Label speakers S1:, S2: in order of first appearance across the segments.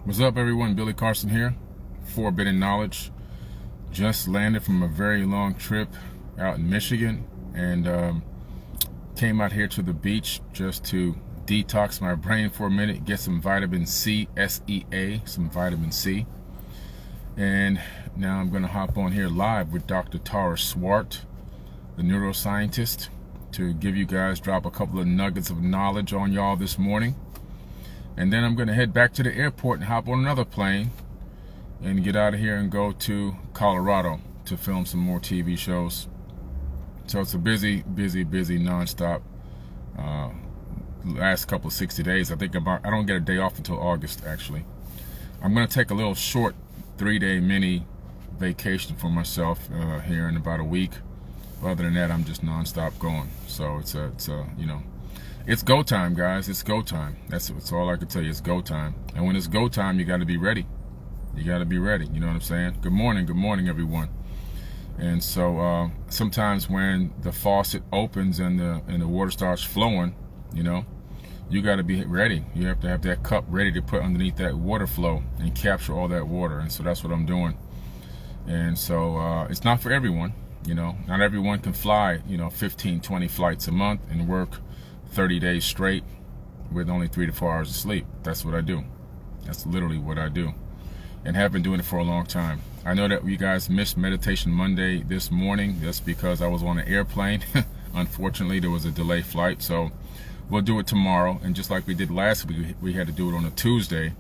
S1: What's up, everyone? Billy Carson here. Forbidden Knowledge. Just landed from a very long trip out in Michigan and came out here to the beach just to detox my brain for a minute, get some vitamin C, SEA, some vitamin C. And now I'm going to hop on here live with Dr. Swart, the neuroscientist, to give you guys, drop a couple of nuggets of knowledge on y'all this morning. And then I'm going to head back to the airport and hop on another plane and get out of here and go to Colorado to film some more TV shows. So it's a busy nonstop last couple of 60 days. I don't get a day off until August, actually. I'm going to take a little short 3-day mini vacation for myself here in about a week. Other than that, I'm just nonstop going. So it's go time, guys. It's go time. That's all I can tell you. It's go time. And when it's go time, you got to be ready. You got to be ready. You know what I'm saying? Good morning, everyone. And so sometimes when the faucet opens and the water starts flowing, you got to be ready. You have to have that cup ready to put underneath that water flow and capture all that water. And so that's what I'm doing. And so it's not for everyone. Not everyone can fly 15, 20 flights a month and work 30 days straight with only 3 to 4 hours of sleep. That's what I do. That's literally what I do, and have been doing it for a long time. I know that you guys missed Meditation Monday this morning. That's because I was on an airplane. Unfortunately, there was a delayed flight, so we'll do it tomorrow. And just like we did last week, we had to do it on a Tuesday.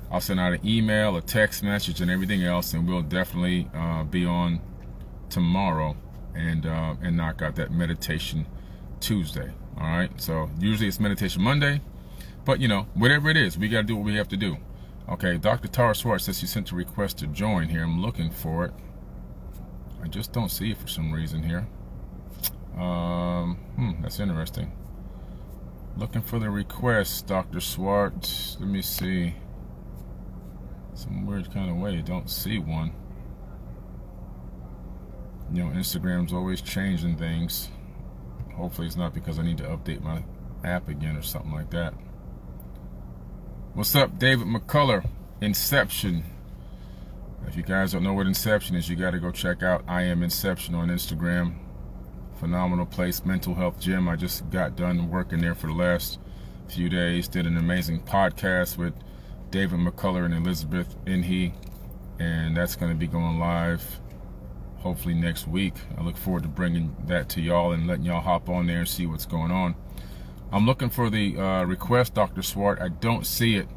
S1: I'll send out an email, a text message, and everything else, and we'll definitely be on tomorrow and knock out that Meditation Tuesday. All right, so usually it's Meditation Monday, but whatever it is, we got to do what we have to do. Okay, Dr. Swart says she sent a request to join here. I'm looking for it. I just don't see it for some reason here. That's interesting. Looking for the request, Dr. Swart. Let me see. Some weird kind of way, don't see one. Instagram's always changing things. Hopefully it's not because I need to update my app again or something like that. What's up, David McCullough? Inception. If you guys don't know what Inception is, you got to go check out I Am Inception on Instagram. Phenomenal place, mental health gym. I just got done working there for the last few days. Did an amazing podcast with David McCullough and Elizabeth Inhe, and that's going to be going live hopefully next week. I look forward to bringing that to y'all and letting y'all hop on there and see what's going on. I'm looking for the request, Dr. Swart. I don't see it.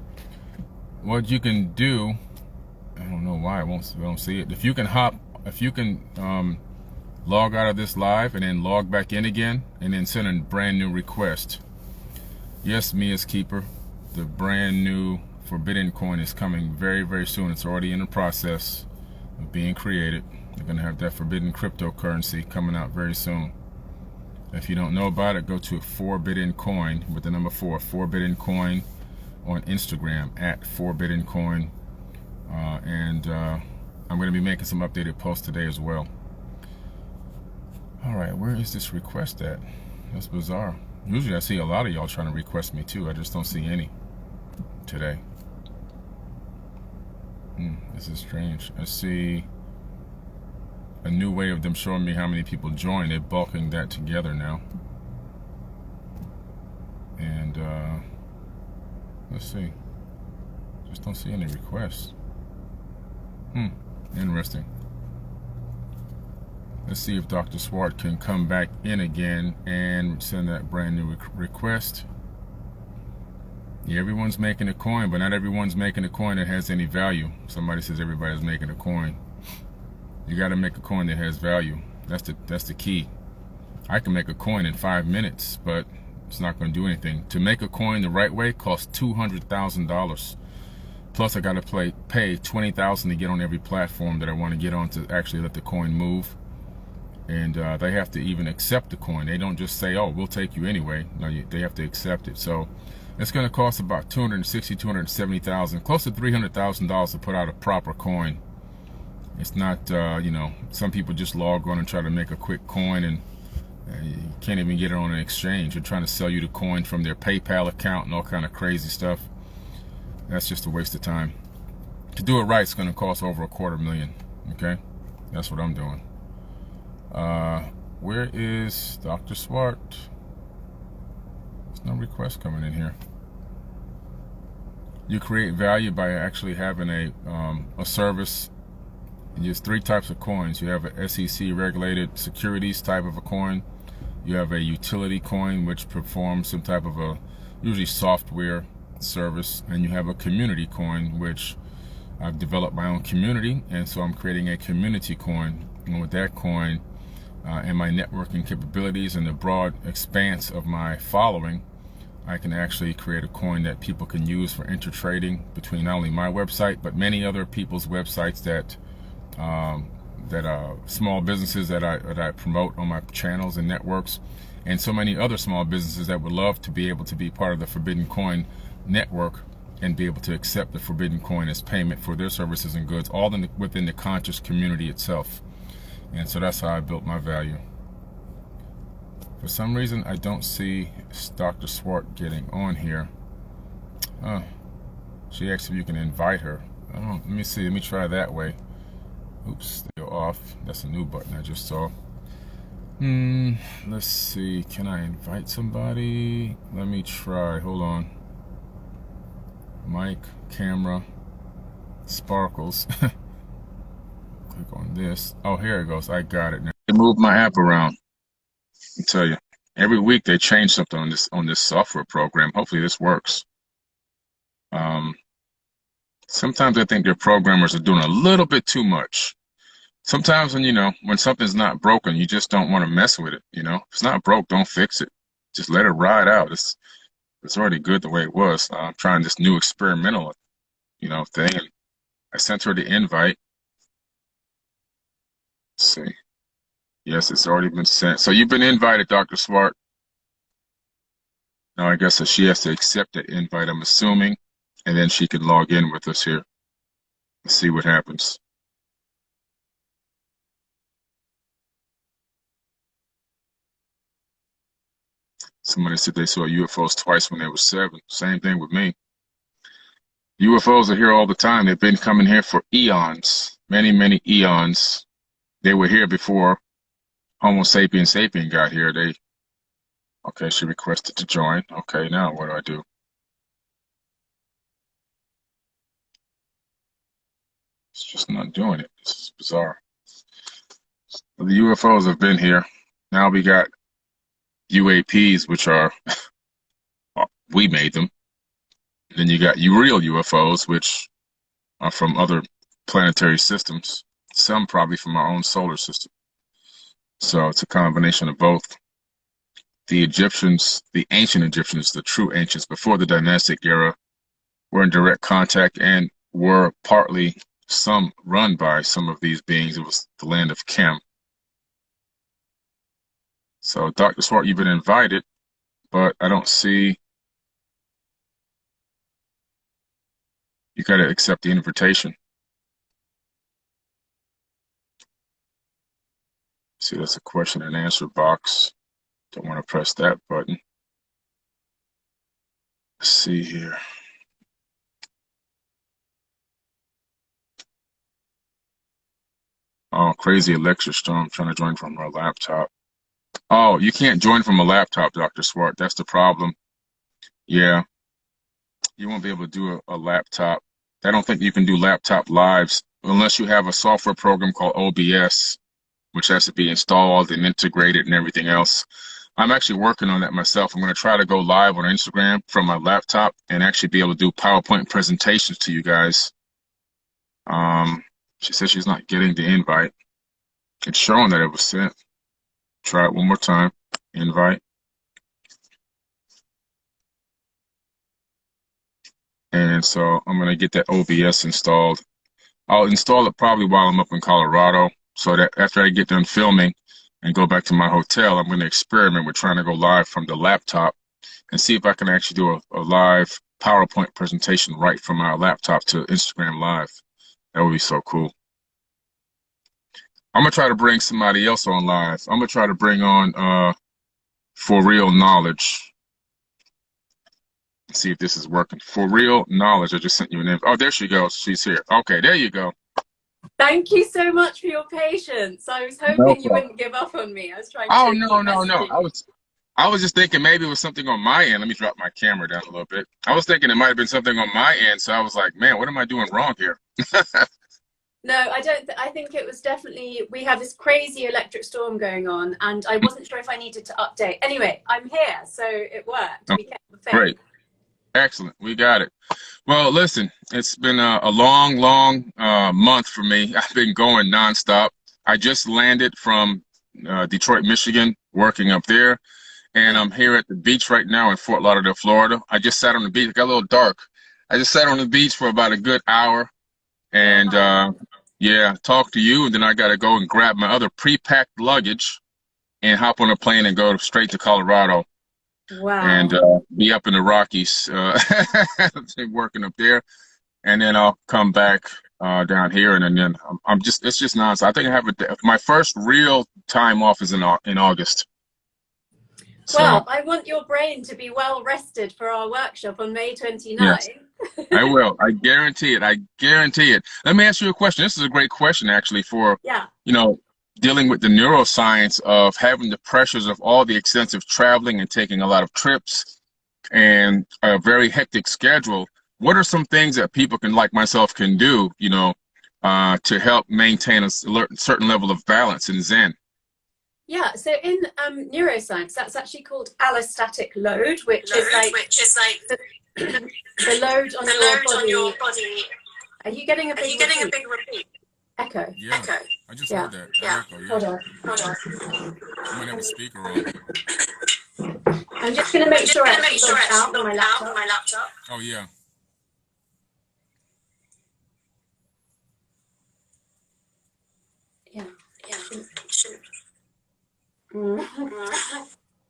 S1: What you can do, I don't know why I don't see it. If you can log out of this live and then log back in again and then send a brand new request. Yes, Mia's Keeper, the brand new Forbidden coin is coming very, very soon. It's already in the process of being created. They're going to have that forbidden cryptocurrency coming out very soon. If you don't know about it, go to Forbidden Coin with the number 4, Forbidden Coin on Instagram at Forbidden Coin. And I'm going to be making some updated posts today as well. All right, where is this request at? That's bizarre. Usually I see a lot of y'all trying to request me too. I just don't see any today. This is strange. I see a new way of them showing me how many people join. They're bulking that together now. And let's see. Just don't see any requests. Interesting. Let's see if Dr. Swart can come back in again and send that brand new request. Yeah, everyone's making a coin, but not everyone's making a coin that has any value. Somebody says everybody's making a coin. You got to make a coin that has value. That's the key. I can make a coin in 5 minutes, but it's not going to do anything. To make a coin the right way costs $200,000. Plus, I got to pay $20,000 to get on every platform that I want to get on to actually let the coin move. And they have to even accept the coin. They don't just say, "Oh, we'll take you anyway." No, they have to accept it. So it's going to cost about $260,000, $270,000, close to $300,000 to put out a proper coin. It's not, some people just log on and try to make a quick coin and you can't even get it on an exchange. They're trying to sell you the coin from their PayPal account and all kind of crazy stuff. That's just a waste of time. To do it right, it's going to cost over $250,000. Okay, that's what I'm doing. Where is Dr. Swart? There's no request coming in here. You create value by actually having a service. You use 3 types of coins. You have a SEC regulated securities type of a coin. You have a utility coin, which performs some type of a usually software service, and you have a community coin, which I've developed my own community, and so I'm creating a community coin. And with that coin and my networking capabilities and the broad expanse of my following, I can actually create a coin that people can use for intertrading between not only my website but many other people's websites that small businesses that I promote on my channels and networks, and so many other small businesses that would love to be able to be part of the Forbidden Coin network and be able to accept the Forbidden Coin as payment for their services and goods, all within the conscious community itself. And so that's how I built my value. For some reason, I don't see Dr. Swart getting on here. She asked if you can invite her. Let me see. Let me try that way. Oops, still off. That's a new button I just saw. Let's see. Can I invite somebody? Let me try. Hold on. Mic, camera, sparkles. Click on this. Oh, here it goes. I got it now. They moved my app around. I tell you, every week they change something on this software program. Hopefully this works. Sometimes I think their programmers are doing a little bit too much. Sometimes when something's not broken, you just don't want to mess with it. If it's not broke, don't fix it. Just let it ride out. It's already good the way it was. I'm trying this new experimental, thing. And I sent her the invite. Let's see. Yes, it's already been sent. So you've been invited, Dr. Swart. Now I guess that she has to accept the invite, I'm assuming, and then she can log in with us here. Let's see what happens. Somebody said they saw UFOs twice when they were 7. Same thing with me. UFOs are here all the time. They've been coming here for eons, many, many eons. They were here before Homo sapiens got here. Okay, she requested to join. Okay, now what do I do? It's just not doing it. This is bizarre. The UFOs have been here. Now we got UAPs, which are, we made them. And then you got real UFOs, which are from other planetary systems. Some probably from our own solar system. So it's a combination of both. The Egyptians, the ancient Egyptians, the true ancients before the dynastic era, were in direct contact and were partly run by some of these beings. It was the land of Chem. So Dr. Swart, you've been invited, but I don't see. You got to accept the invitation. See, that's a question and answer box. Don't want to press that button. Let's see here. Oh, crazy Alexa Storm trying to join from her laptop. Oh, you can't join from a laptop, Dr. Swart. That's the problem. Yeah. You won't be able to do a laptop. I don't think you can do laptop lives unless you have a software program called OBS, which has to be installed and integrated and everything else. I'm actually working on that myself. I'm going to try to go live on Instagram from my laptop and actually be able to do PowerPoint presentations to you guys. She says she's not getting the invite. It's showing that it was sent. Try it one more time. Invite. And so I'm going to get that OBS installed. I'll install it probably while I'm up in Colorado, so that after I get done filming and go back to my hotel, I'm going to experiment with trying to go live from the laptop and see if I can actually do a live PowerPoint presentation right from my laptop to Instagram Live. That would be so cool. I'm going to try to bring somebody else on live. I'm going to try to bring on For Real Knowledge. see if this is working. For real knowledge, I just sent you an invite. Oh, there she goes. She's here. Okay, there you go.
S2: Thank you so much for your patience. I was
S1: No
S2: hoping you
S1: problem.
S2: wouldn't give up on me. I was trying
S1: Oh
S2: to
S1: no,
S2: keep
S1: no, no.
S2: messaging you.
S1: I was just thinking maybe it was something on my end. Let me drop my camera down a little bit. I was thinking it might have been something on my end, so I was like, man, what am I doing wrong here?
S2: No, I don't. I think it was definitely, we have this crazy electric storm going on, and I wasn't sure if I needed to update. Anyway, I'm here, so it worked.
S1: Oh,
S2: We kept the faith.
S1: great. Excellent. We got it. Well, listen, it's been a long, long month for me. I've been going nonstop. I just landed from Detroit, Michigan, working up there, and I'm here at the beach right now in Fort Lauderdale, Florida. I just sat on the beach. It got a little dark. I just sat on the beach for about a good hour, and
S2: Wow.
S1: yeah, talk to you, and then I got to go and grab my other pre-packed luggage and hop on a plane and go straight to Colorado and
S2: Wow.
S1: be up in the Rockies, working up there, and then I'll come back down here, and then I'm just it's just nonsense. I think I have my first real time off is in August. So
S2: Well, I want your brain to be well rested for our workshop on May
S1: yes,
S2: 29th.
S1: I will. I guarantee it. I guarantee it. Let me ask you a question. This is a great question, actually, for
S2: Yeah.
S1: you know dealing with the neuroscience of having the pressures of all the extensive traveling and taking a lot of trips and a very hectic schedule. What are some things that people can, like myself, can do, to help maintain a certain level of balance and zen?
S2: Yeah, so in neuroscience, that's actually called allostatic load, which is like the, the load on your body. Are you getting a big repeat? Echo.
S1: Yeah, I just
S2: Yeah.
S1: heard that. Echo, yeah.
S2: Hold on.
S1: You might have a speaker on.
S2: I'm just going to make sure it's logged out on my laptop.
S1: Oh, yeah.
S2: Yeah.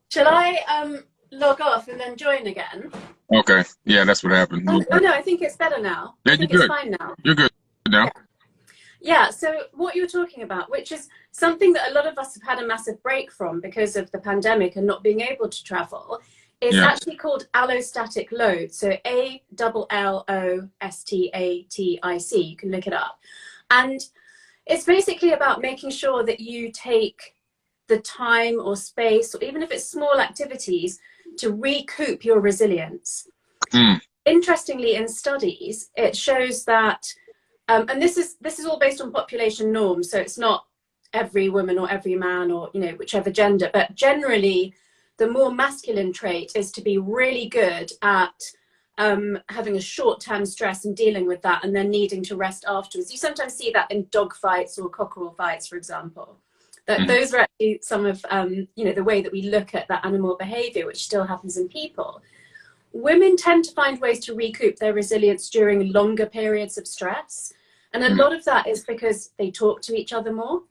S2: Shall I log off and then join again?
S1: Okay. Yeah, that's what happened.
S2: Oh no, I think it's better now.
S1: Yeah,
S2: I
S1: you're
S2: think it's
S1: good.
S2: fine now.
S1: You're good now.
S2: Yeah. Yeah, so what you're talking about, which is something that a lot of us have had a massive break from because of the pandemic and not being able to travel, is
S1: Yeah.
S2: actually called allostatic load. So ALLOSTATIC. You can look it up. And it's basically about making sure that you take the time or space, or even if it's small activities, to recoup your resilience.
S1: Mm.
S2: Interestingly, in studies, it shows that and this is all based on population norms, so it's not every woman or every man or whichever gender, but generally the more masculine trait is to be really good at having a short-term stress and dealing with that and then needing to rest afterwards. You sometimes see that in dog fights or cockerel fights, for example. That those are actually some of the way that we look at that animal behavior, which still happens in people. Women tend to find ways to recoup their resilience during longer periods of stress. And a lot of that is because they talk to each other more.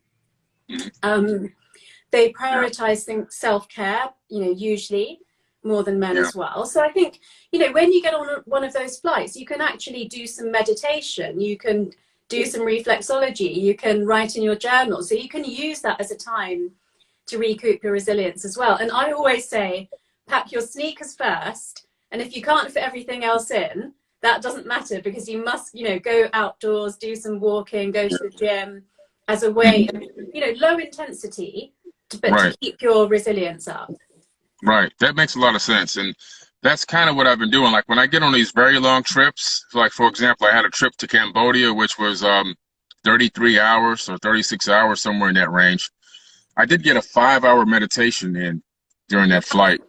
S2: They prioritize self-care, usually more than men as well. So I think, when you get on one of those flights, you can actually do some meditation. You can do some reflexology. You can write in your journal. So you can use that as a time to recoup your resilience as well. And I always say, pack your sneakers first. And if you can't fit everything else in, that doesn't matter, because you must, go outdoors, do some walking, go to the gym as a way of, low intensity, but to keep your resilience up.
S1: Right. That makes a lot of sense. And that's kind of what I've been doing. Like when I get on these very long trips, like for example, I had a trip to Cambodia, which was 33 hours or 36 hours, somewhere in that range. I did get a 5-hour meditation in during that flight.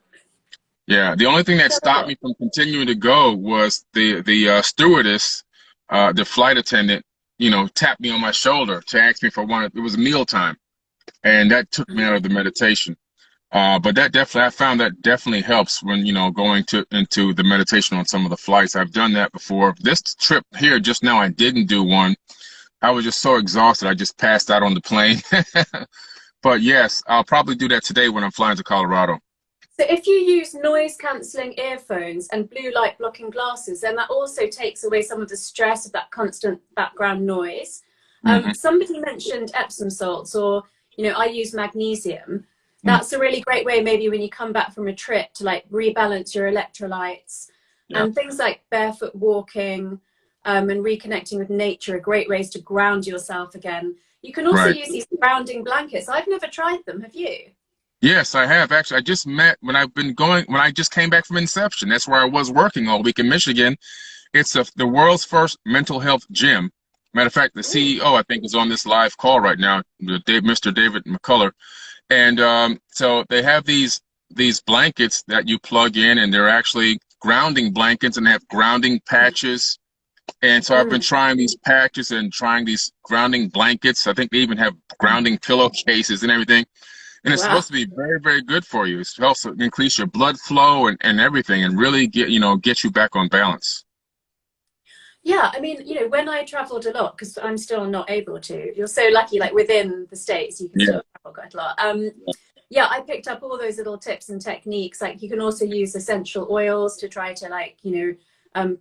S1: Yeah, the only thing that stopped me from continuing to go was the stewardess, the flight attendant, tapped me on my shoulder to ask me for one. It was mealtime, and that took me out of the meditation. But that definitely, I found that definitely helps when going into the meditation on some of the flights. I've done that before. This trip here just now, I didn't do one. I was just so exhausted, I just passed out on the plane. But yes, I'll probably do that today when I'm flying to Colorado.
S2: So if you use noise cancelling earphones and blue light blocking glasses, then that also takes away some of the stress of that constant background noise. Somebody mentioned Epsom salts, or, I use magnesium. That's a really great way, maybe when you come back from a trip, to like rebalance your electrolytes.
S1: Yeah.
S2: And things like barefoot walking and reconnecting with nature are great ways to ground yourself again. You can also
S1: Right.
S2: use these grounding blankets. I've never tried them. Have you?
S1: Yes, I have actually. I just met when I just came back from Inception. That's where I was working all week in Michigan. It's the world's first mental health gym. Matter of fact, the
S2: Ooh.
S1: CEO I think is on this live call right now, Mr. David McCullough. And so they have these blankets that you plug in, and they're actually grounding blankets, and they have grounding patches. And so I've been
S2: Mm.
S1: trying these patches and trying these grounding blankets. I think they even have grounding pillowcases and everything. And it's
S2: Wow.
S1: supposed to be very, very good for you. It's also increase your blood flow and everything, and really get you back on balance.
S2: Yeah, I mean, when I traveled a lot, because I'm still not able to, you're so lucky, like within the States, you can
S1: Yeah.
S2: still travel quite a lot. Yeah, I picked up all those little tips and techniques. Like you can also use essential oils to try to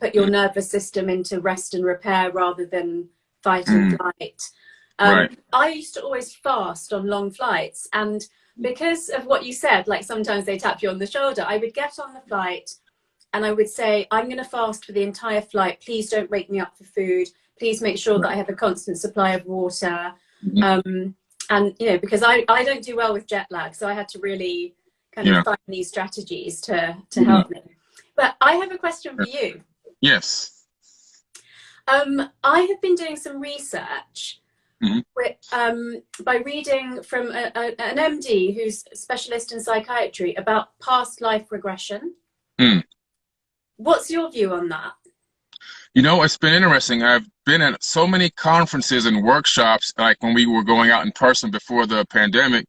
S2: put your nervous system into rest and repair rather than fight and
S1: Mm,
S2: flight.
S1: right.
S2: I used to always fast on long flights. And because of what you said, like sometimes they tap you on the shoulder, I would get on the flight and I would say, I'm going to fast for the entire flight. Please don't wake me up for food. Please make sure that I have a constant supply of water.
S1: Mhm.
S2: And, because I don't do well with jet lag. So I had to really kind of
S1: Yeah.
S2: find these strategies to
S1: Mhm.
S2: help me. But I have a question for you.
S1: Yes.
S2: I have been doing some research
S1: Mhm.
S2: by reading from an MD who's a specialist in psychiatry about past life regression.
S1: Mm.
S2: What's your view on that?
S1: It's been interesting. I've been at so many conferences and workshops, like when we were going out in person before the pandemic,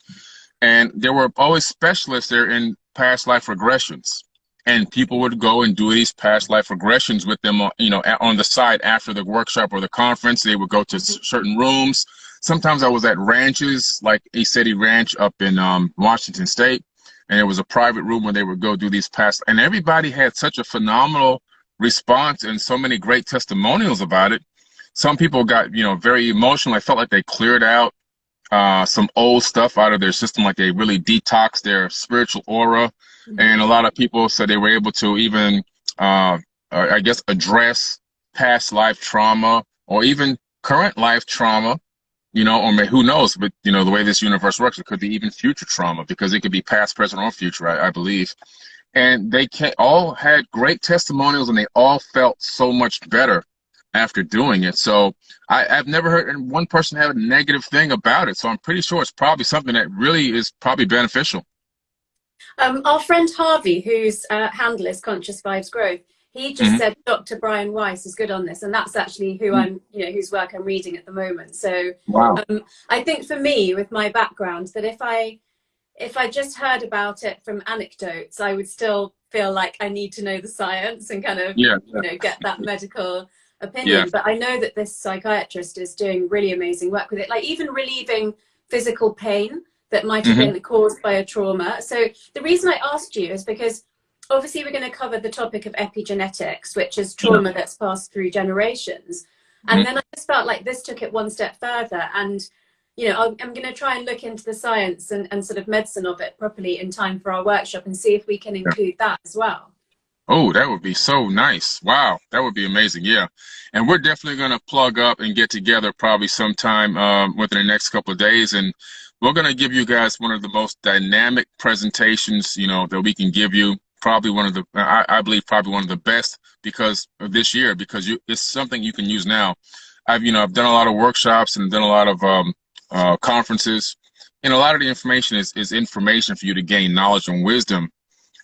S1: and there were always specialists there in past life regressions. And people would go and do these past life regressions with them, on the side after the workshop or the conference. They would go to certain rooms. Sometimes I was at ranches, like a city ranch up in Washington State, and it was a private room where they would go do these past. And everybody had such a phenomenal response and so many great testimonials about it. Some people got, very emotional. I felt like they cleared out some old stuff out of their system, like they really detoxed their spiritual aura. And a lot of people said they were able to even, I guess, address past life trauma or even current life trauma, or who knows, but, the way this universe works, it could be even future trauma because it could be past, present, or future, I believe. And they all had great testimonials, and they all felt so much better after doing it. So I've never heard one person have a negative thing about it. So I'm pretty sure it's probably something that really is probably beneficial.
S2: Our friend Harvey, whose handle is Conscious Vibes Growth, he just
S1: Hmm.
S2: said Dr. Brian Weiss is good on this, and that's actually who whose work I'm reading at the moment. So
S1: Wow.
S2: I think for me, with my background, that if I just heard about it from anecdotes, I would still feel like I need to know the science and kind of
S1: Yeah.
S2: get that medical
S1: Yeah.
S2: opinion. But I know that this psychiatrist is doing really amazing work with it, like even relieving physical pain that might have
S1: Hmm.
S2: been caused by a trauma. So the reason I asked you is because obviously we're going to cover the topic of epigenetics, which is
S1: Yeah.
S2: trauma that's passed through generations.
S1: Hmm.
S2: And then I just felt like this took it one step further. And, I'm going to try and look into the science and sort of medicine of it properly in time for our workshop and see if we can include that as well.
S1: Oh, that would be so nice. Wow. That would be amazing. Yeah. And we're definitely going to plug up and get together probably sometime within the next couple of days. And we're going to give you guys one of the most dynamic presentations, that we can give you. Probably one of the, I believe probably one of the best because of this year, because it's something you can use now. I've done a lot of workshops and done a lot of conferences, and a lot of the information is information for you to gain knowledge and wisdom,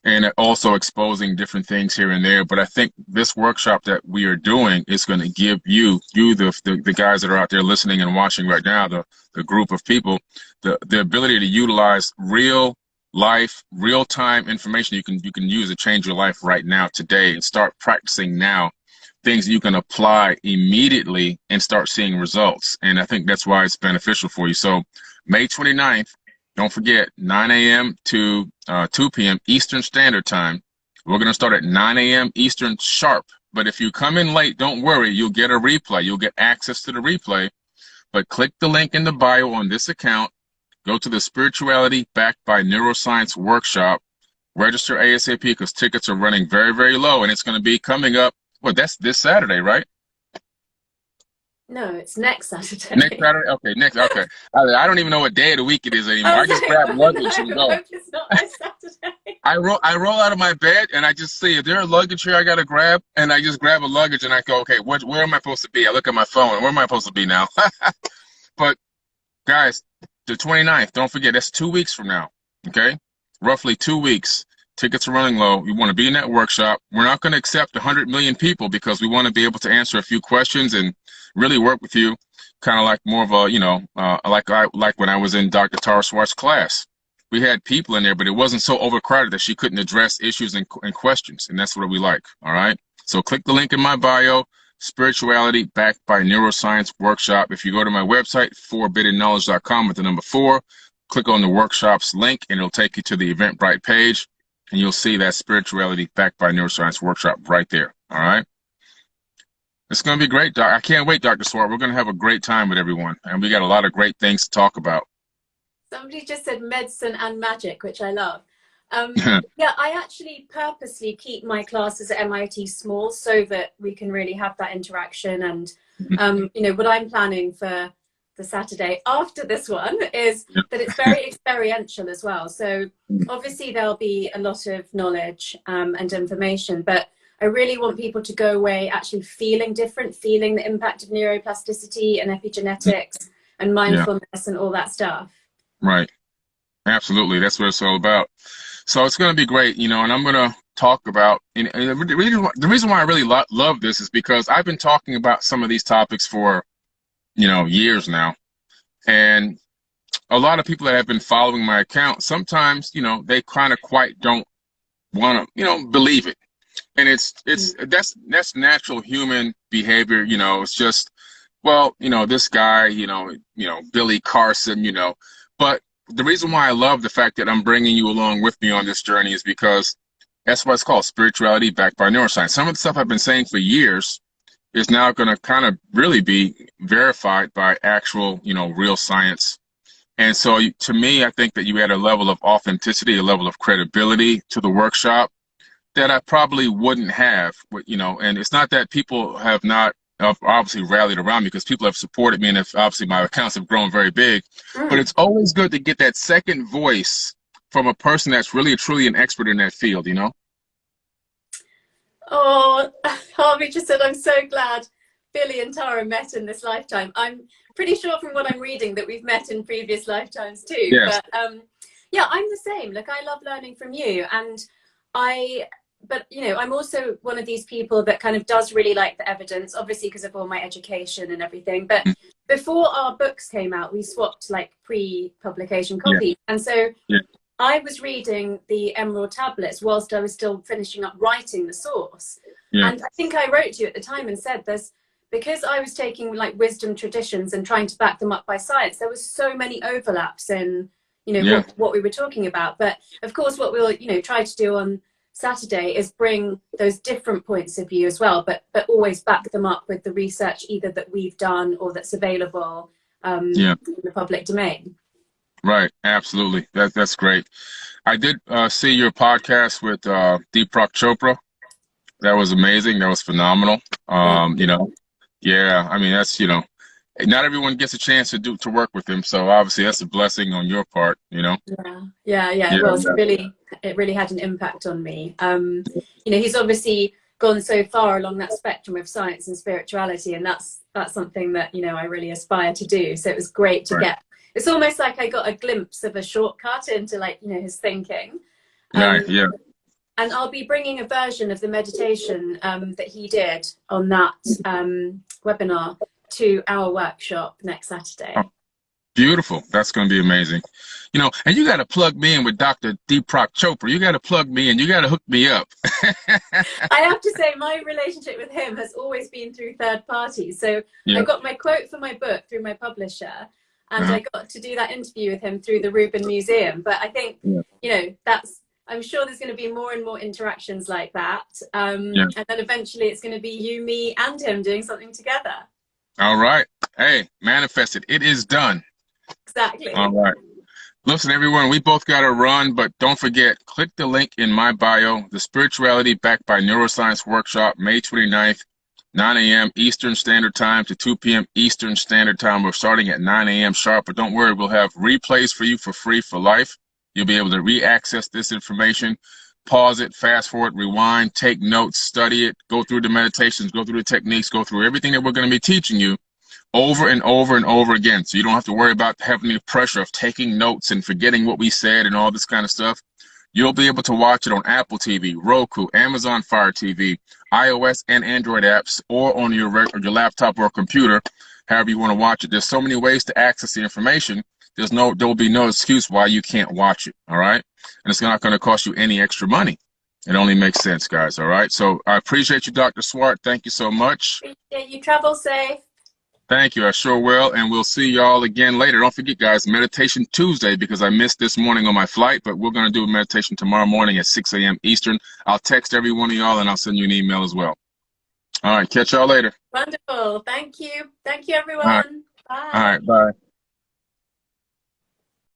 S1: and also exposing different things here and there. But I think this workshop that we are doing is going to give you the guys that are out there listening and watching right now, the group of people, the ability to utilize real life, real time information you can use to change your life right now, today, and start practicing now. Things you can apply immediately and start seeing results. And I think that's why it's beneficial for you. So May 29th, don't forget, 9 a.m. to 2 p.m. Eastern Standard Time. We're going to start at 9 a.m. Eastern sharp. But if you come in late, don't worry. You'll get a replay. You'll get access to the replay. But click the link in the bio on this account. Go to the Spirituality Backed by Neuroscience workshop. Register ASAP because tickets are running very, very low, and it's going to be coming up. Well, that's this Saturday, right?
S2: No, it's next Saturday.
S1: Next Saturday? Okay, next. Okay. I don't even know what day of the week it is anymore.
S2: Oh,
S1: I just grab luggage and
S2: no, I
S1: go.
S2: hope it's not this Saturday.
S1: I roll out of my bed and I just see if there's a luggage here I got to grab, and I just grab a luggage and I go, okay, where am I supposed to be? I look at my phone. Where am I supposed to be now? But guys, the 29th, don't forget, that's 2 weeks from now. Okay? Roughly 2 weeks. Tickets are running low. You want to be in that workshop. We're not going to accept 100 million people because we want to be able to answer a few questions and really work with you, kind of like more of a, like when I was in Dr. Tara Swart's class. We had people in there, but it wasn't so overcrowded that she couldn't address issues and questions, and that's what we like, all right? So click the link in my bio, Spirituality Backed by Neuroscience Workshop. If you go to my website, forbiddenknowledge.com with the number 4, click on the workshops link, and it'll take you to the Eventbrite page, and you'll see that Spirituality Backed by Neuroscience Workshop right there, all right? It's going to be great, Doc. I can't wait, Dr. Swart. We're going to have a great time with everyone, and we got a lot of great things to talk about.
S2: Somebody just said medicine and magic, which I love. Yeah, I actually purposely keep my classes at MIT small so that we can really have that interaction. And, what I'm planning for the Saturday after this one is that it's very experiential as well. So obviously there'll be a lot of knowledge and information, but I really want people to go away actually feeling different, feeling the impact of neuroplasticity and epigenetics and mindfulness and all that stuff.
S1: Right. Absolutely. That's what it's all about. So it's going to be great, and I'm going to talk about, and the reason why I really love this is because I've been talking about some of these topics for, years now. And a lot of people that have been following my account, sometimes, they kind of quite don't want to, believe it. And that's natural human behavior. It's just, well, this guy, Billy Carson, but the reason why I love the fact that I'm bringing you along with me on this journey is because that's what it's called, spirituality backed by neuroscience. Some of the stuff I've been saying for years is now going to kind of really be verified by actual, real science. And so to me, I think that you add a level of authenticity, a level of credibility to the workshop that I probably wouldn't have, and it's not that people have not obviously rallied around me, because people have supported me, and obviously my accounts have grown very big. But it's always good to get that second voice from a person that's really truly an expert in that field,
S2: Oh, Harvey just said, I'm so glad Billy and Tara met in this lifetime. I'm pretty sure from what I'm reading that we've met in previous lifetimes too.
S1: Yes.
S2: But yeah, I'm the same. Look, I love learning from you, and but I'm also one of these people that kind of does really like the evidence, obviously because of all my education and everything. But before our books came out, we swapped like pre-publication copies. And so I was reading the Emerald tablets whilst I was still finishing up writing the source. And I think I wrote to you at the time and said because I was taking like wisdom traditions and trying to back them up by science, there was so many overlaps in, what we were talking about. But of course, what we'll, try to do on Saturday is bring those different points of view as well, but always back them up with the research either that we've done or that's available in the public domain. Right.
S1: Absolutely. That's great. I did see your podcast with Deepak Chopra. That was amazing. That was phenomenal. I mean, that's, not everyone gets a chance to work with him. So obviously that's a blessing on your part,
S2: Yeah. It was it really had an impact on me. He's obviously gone so far along that spectrum of science and spirituality, and that's something that, I really aspire to do. So it was great to get, it's almost like I got a glimpse of a shortcut into his thinking. And I'll be bringing a version of the meditation that he did on that webinar to our workshop next Saturday.
S1: Oh, beautiful. That's going to be amazing. And you got to plug me in with Dr. Deepak Chopra. You got to plug me in. You got to hook me up.
S2: I have to say, my relationship with him has always been through third parties. So I got my quote for my book through my publisher, and I got to do that interview with him through the Rubin Museum. But I think, I'm sure there's going to be more and more interactions like that. And then eventually it's going to be you, me, and him doing something together. All
S1: right. Hey, manifest it. It is done.
S2: Exactly.
S1: All right. Listen, everyone, we both got to run, but don't forget, click the link in my bio, the Spirituality Backed by Neuroscience Workshop, May 29th, 9 a.m. Eastern Standard Time to 2 p.m. Eastern Standard Time. We're starting at 9 a.m. sharp, but don't worry, we'll have replays for you for free for life. You'll be able to re-access this information, pause it, fast forward, rewind, take notes, study it, go through the meditations, go through the techniques, go through everything that we're going to be teaching you over and over and over again. So you don't have to worry about having the pressure of taking notes and forgetting what we said and all this kind of stuff. You'll be able to watch it on Apple TV, Roku, Amazon Fire TV, iOS and Android apps, or on your laptop or computer, however you want to watch it. There's so many ways to access the information. There will be no excuse why you can't watch it, all right? And it's not going to cost you any extra money. It only makes sense, guys, all right? So I appreciate you, Dr. Swart. Thank you so much.
S2: Appreciate you. Travel safe.
S1: Thank you. I sure will. And we'll see y'all again later. Don't forget, guys, Meditation Tuesday, because I missed this morning on my flight, but we're going to do a meditation tomorrow morning at 6 a.m. Eastern. I'll text every one of y'all, and I'll send you an email as well. All right. Catch y'all later.
S2: Wonderful. Thank you. Thank you, everyone.
S1: All right.
S2: Bye.
S1: All right. Bye.